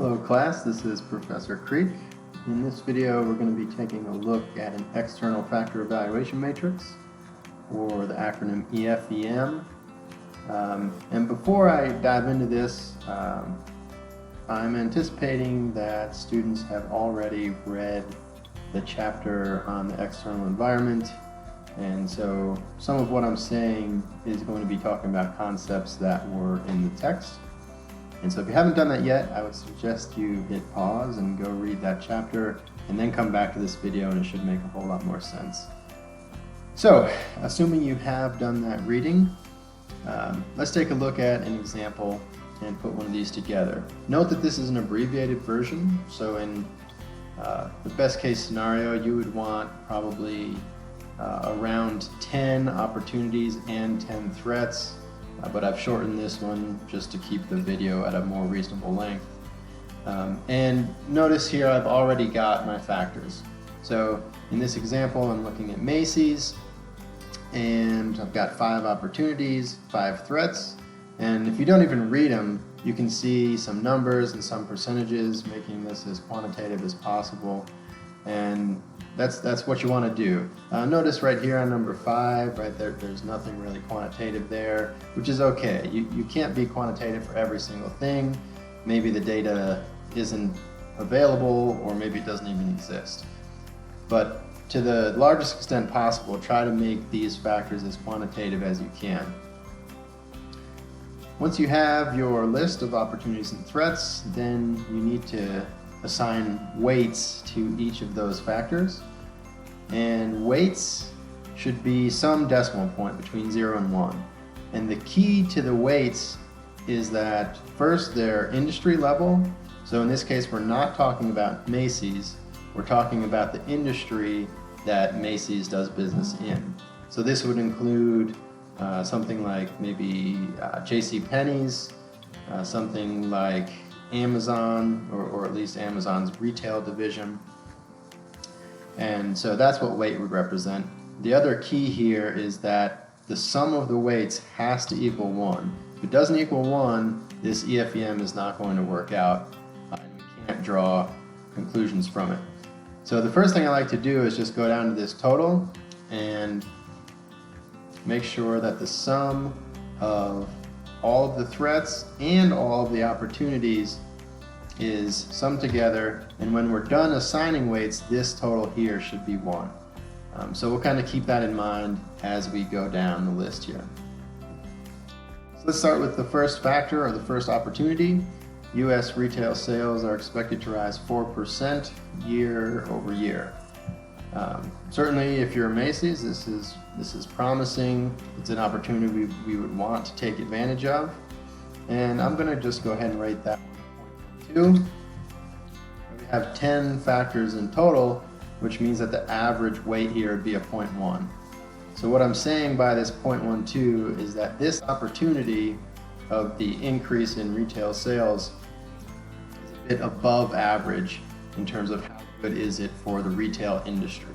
Hello class, this is Professor Creek. In this video we're going to be taking a look at an external factor evaluation matrix, or the acronym EFEM. And before I dive into this, I'm anticipating that students have already read the chapter on the external environment, and so some of what I'm saying is going to be talking about concepts that were in the text. And so if you haven't done that yet, I would suggest you hit pause and go read that chapter and then come back to this video, and it should make a whole lot more sense. So, assuming you have done that reading, let's take a look at an example and put one of these together. Note that this is an abbreviated version, so in the best case scenario, you would want probably around 10 opportunities and 10 threats. But I've shortened this one just to keep the video at a more reasonable length. And notice here I've already got my factors. So in this example I'm looking at Macy's, and I've got 5 opportunities, 5 threats, and if you don't even read them, you can see some numbers and some percentages, making this as quantitative as possible. And that's what you want to do. Notice right here on number 5, right there, there's nothing really quantitative there, which is okay. You can't be quantitative for every single thing. Maybe the data isn't available, or maybe it doesn't even exist. But to the largest extent possible, try to make these factors as quantitative as you can. Once you have your list of opportunities and threats, then you need to assign weights to each of those factors, and weights should be some decimal point between 0 and 1. And the key to the weights is that first they're industry level. So in this case we're not talking about Macy's, we're talking about the industry that Macy's does business in. So this would include something like maybe JCPenney's, something like Amazon, or at least Amazon's retail division. And so that's what weight would represent. The other key here is that the sum of the weights has to equal 1. If it doesn't equal 1, this EFEM is not going to work out, and we can't draw conclusions from it. So the first thing I like to do is just go down to this total and make sure that the sum of all of the threats and all of the opportunities is summed together, and when we're done assigning weights, this total here should be 1. So we'll kind of keep that in mind as we go down the list here. So let's start with the first factor, or the first opportunity. U.S. retail sales are expected to rise 4% year over year. Certainly if you're Macy's, this is promising. It's an opportunity we would want to take advantage of, and I'm going to just go ahead and rate that 1.2. We have 10 factors in total, which means that the average weight here would be a 0.1. So what I'm saying by this 0.12 is that this opportunity of the increase in retail sales is a bit above average in terms of how good is it for the retail industry.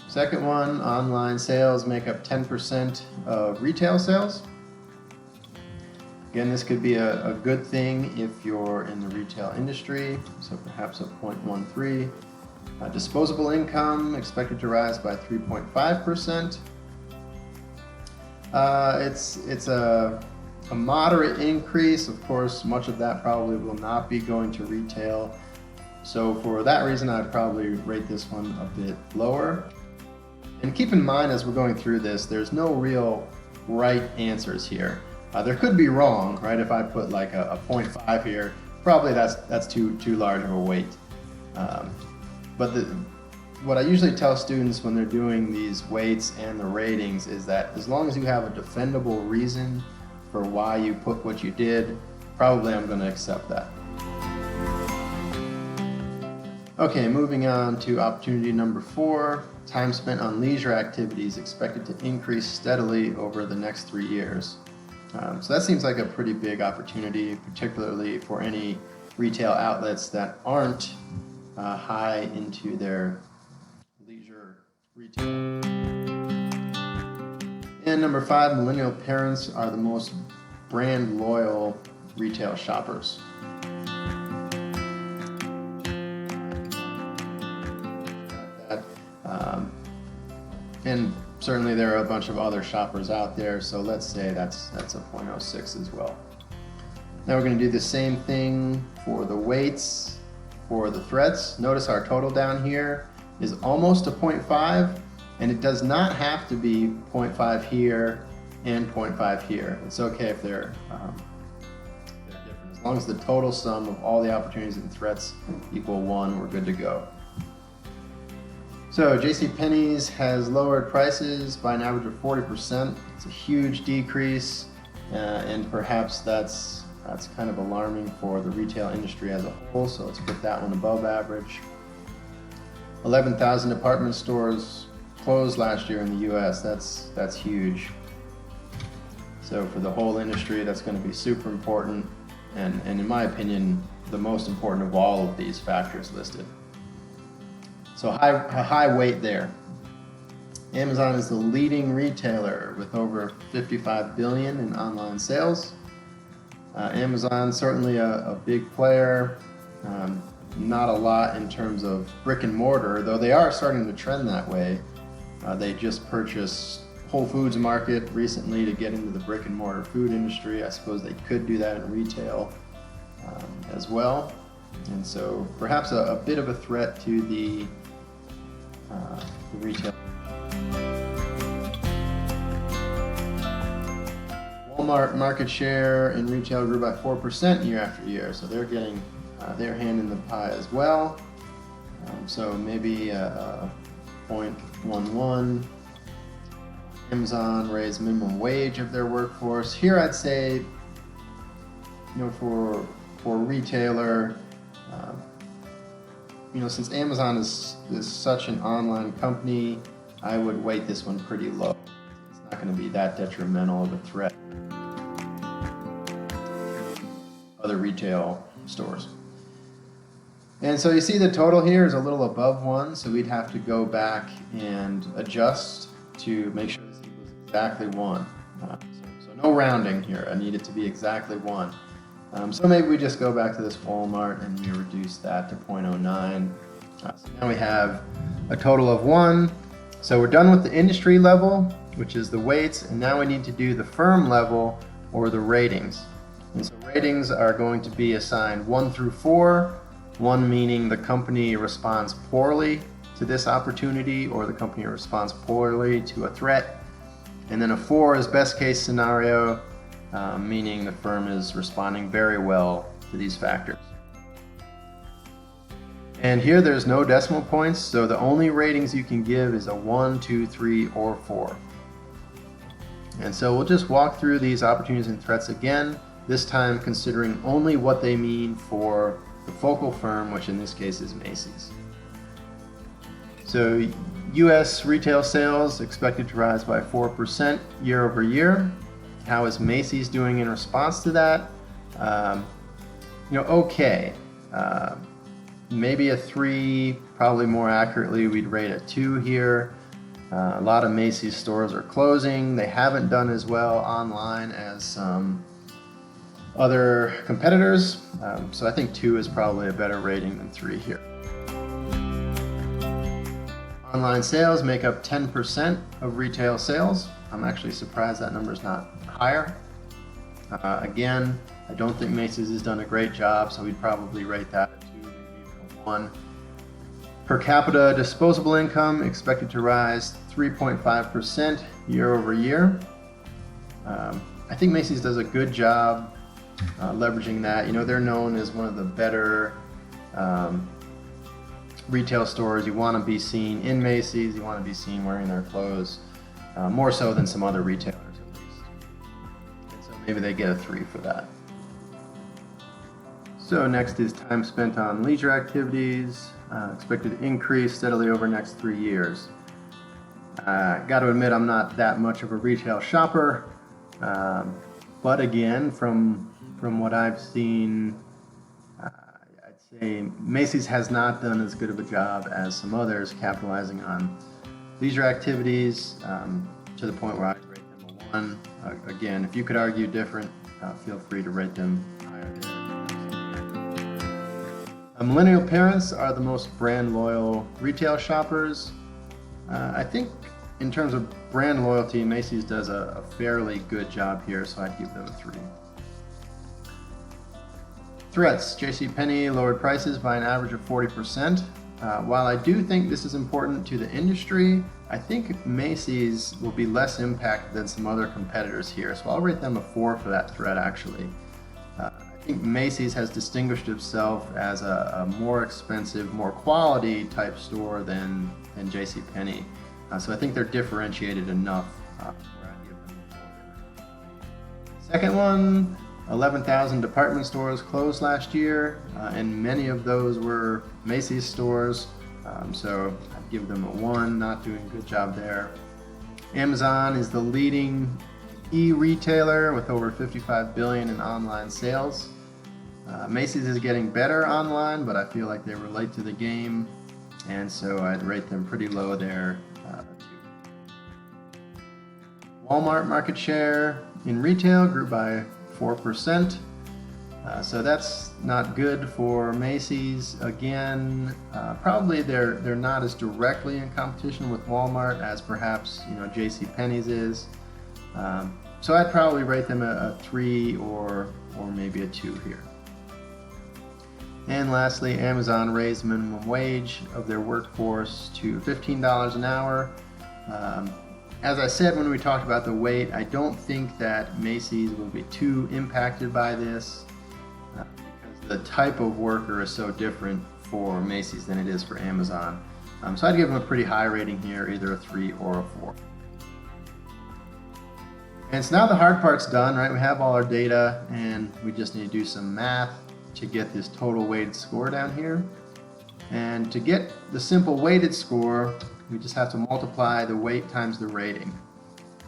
Second one, online sales make up 10% of retail sales. Again, this could be a good thing if you're in the retail industry, so perhaps a 0.13. Disposable income expected to rise by 3.5%. It's a moderate increase. Of course, much of that probably will not be going to retail. So for that reason, I'd probably rate this one a bit lower. And keep in mind as we're going through this, there's no real right answers here. There could be wrong, right? If I put like a 0.5 here, probably that's too large of a weight. But what I usually tell students when they're doing these weights and the ratings is that as long as you have a defendable reason for why you put what you did, probably I'm going to accept that. Okay, moving on to opportunity number 4. Time spent on leisure activities expected to increase steadily over the next 3 years. So that seems like a pretty big opportunity, particularly for any retail outlets that aren't high into their leisure retail. And number 5, millennial parents are the most brand loyal retail shoppers. And certainly there are a bunch of other shoppers out there, so let's say that's a 0.06 as well. Now we're going to do the same thing for the weights for the threats. Notice our total down here is almost a 0.5, and it does not have to be 0.5 here and 0.5 here. It's okay if they're different. As long as the total sum of all the opportunities and threats equal 1, we're good to go. So JCPenney's has lowered prices by an average of 40%. It's a huge decrease, and perhaps that's kind of alarming for the retail industry as a whole, so let's put that one above average. 11,000 department stores closed last year in the US. That's huge. So for the whole industry, that's going to be super important, and in my opinion, the most important of all of these factors listed. So a high weight there. Amazon is the leading retailer with over 55 billion in online sales. Amazon, certainly a big player, not a lot in terms of brick and mortar, though they are starting to trend that way. They just purchased Whole Foods Market recently to get into the brick and mortar food industry. I suppose they could do that in retail as well. And so perhaps a bit of a threat to the retail. Walmart market share in retail grew by 4% year after year, so they're getting their hand in the pie as well. So maybe a 0.11. Amazon raised minimum wage of their workforce. Here I'd say, for a retailer, since Amazon is such an online company, I would weight this one pretty low. It's not going to be that detrimental of a threat other retail stores. And so you see the total here is a little above 1, so we'd have to go back and adjust to make sure this equals exactly 1. So no rounding here. I need it to be exactly 1. So maybe we just go back to this Walmart and we reduce that to 0.09. So now we have a total of 1. So we're done with the industry level, which is the weights, and now we need to do the firm level, or the ratings. And so ratings are going to be assigned 1 through 4, 1 meaning the company responds poorly to this opportunity, or the company responds poorly to a threat. And then a 4 is best case scenario, meaning the firm is responding very well to these factors. And here there's no decimal points, so the only ratings you can give is a 1, 2, 3, or 4. And so we'll just walk through these opportunities and threats again, this time considering only what they mean for the focal firm, which in this case is Macy's. So US retail sales expected to rise by 4% year over year. How is Macy's doing in response to that? Okay. Maybe a 3, probably more accurately, we'd rate a 2 here. A lot of Macy's stores are closing. They haven't done as well online as some other competitors. So I think 2 is probably a better rating than 3 here. Online sales make up 10% of retail sales. I'm actually surprised that number is not higher. Again, I don't think Macy's has done a great job, so we'd probably rate that a 2, maybe even a 1. Per capita disposable income expected to rise 3.5% year over year. I think Macy's does a good job leveraging that. They're known as one of the better retail stores. You want to be seen in Macy's, you want to be seen wearing their clothes, more so than some other retailers at least. And so maybe they get a 3 for that. So next is time spent on leisure activities, expected to increase steadily over the next 3 years. Got to admit, I'm not that much of a retail shopper, but again, from what I've seen, I'd say Macy's has not done as good of a job as some others capitalizing on leisure activities, to the point where I'd rate them a 1. Again, if you could argue different, feel free to rate them Millennial parents are the most brand loyal retail shoppers. I think in terms of brand loyalty, Macy's does a fairly good job here, so I'd give them a 3. Threats. JCPenney lowered prices by an average of 40%. While I do think this is important to the industry, I think Macy's will be less impacted than some other competitors here, so I'll rate them a 4 for that threat actually. I think Macy's has distinguished itself as a more expensive, more quality type store than JCPenney. So I think they're differentiated enough where I'd give them a 4 there. Second one, 11,000 department stores closed last year, and many of those were Macy's stores. So I'd give them a 1, not doing a good job there. Amazon is the leading e-retailer with over 55 billion in online sales. Macy's is getting better online, but I feel like they were late to the game, and so I'd rate them pretty low there. Walmart market share in retail grew by 4%. So that's not good for Macy's. Again, probably they're not as directly in competition with Walmart as perhaps JCPenney's is. So I'd probably rate them a 3 or maybe a 2 here. And lastly, Amazon raised minimum wage of their workforce to $15 an hour. As I said when we talked about the weight, I don't think that Macy's will be too impacted by this because the type of worker is so different for Macy's than it is for Amazon. So I'd give them a pretty high rating here, either a 3 or a 4. And so now the hard part's done, right? We have all our data and we just need to do some math to get this total weighted score down here. And to get the simple weighted score, we just have to multiply the weight times the rating.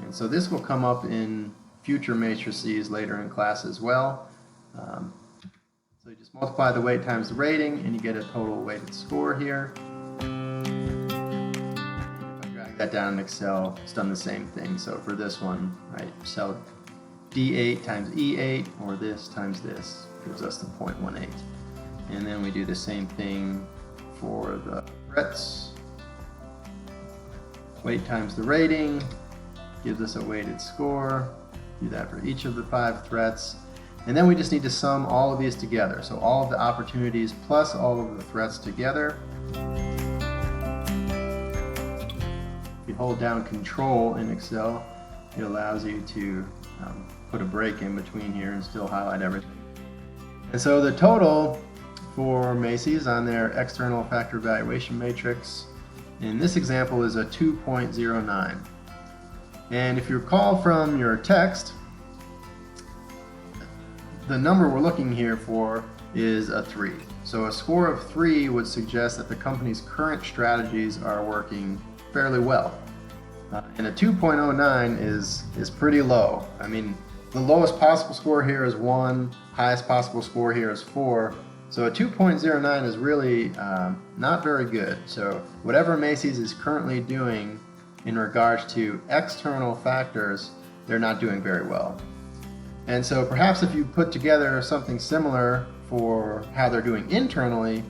And so this will come up in future matrices later in class as well. So you just multiply the weight times the rating and you get a total weighted score here. If I drag that down in Excel, it's done the same thing. So for this one, right, cell D8 times E8, or this times this, gives us the 0.18. And then we do the same thing for the threats. Weight times the rating gives us a weighted score. Do that for each of the 5 threats. And then we just need to sum all of these together. So all of the opportunities plus all of the threats together. If you hold down Control in Excel, it allows you to put a break in between here and still highlight everything. And so the total for Macy's on their external factor evaluation matrix in this example is a 2.09. And if you recall from your text, the number we're looking here for is a 3. So a score of 3 would suggest that the company's current strategies are working fairly well. And a 2.09 is pretty low. I mean, the lowest possible score here is 1, highest possible score here is 4. So a 2.09 is really not very good. So whatever Macy's is currently doing in regards to external factors, they're not doing very well. And so perhaps if you put together something similar for how they're doing internally,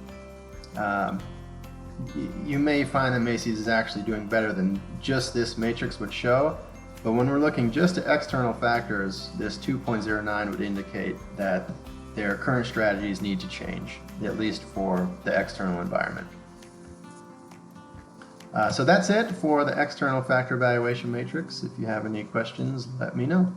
you may find that Macy's is actually doing better than just this matrix would show. But when we're looking just at external factors, this 2.09 would indicate that their current strategies need to change, at least for the external environment. So that's it for the external factor evaluation matrix. If you have any questions, let me know.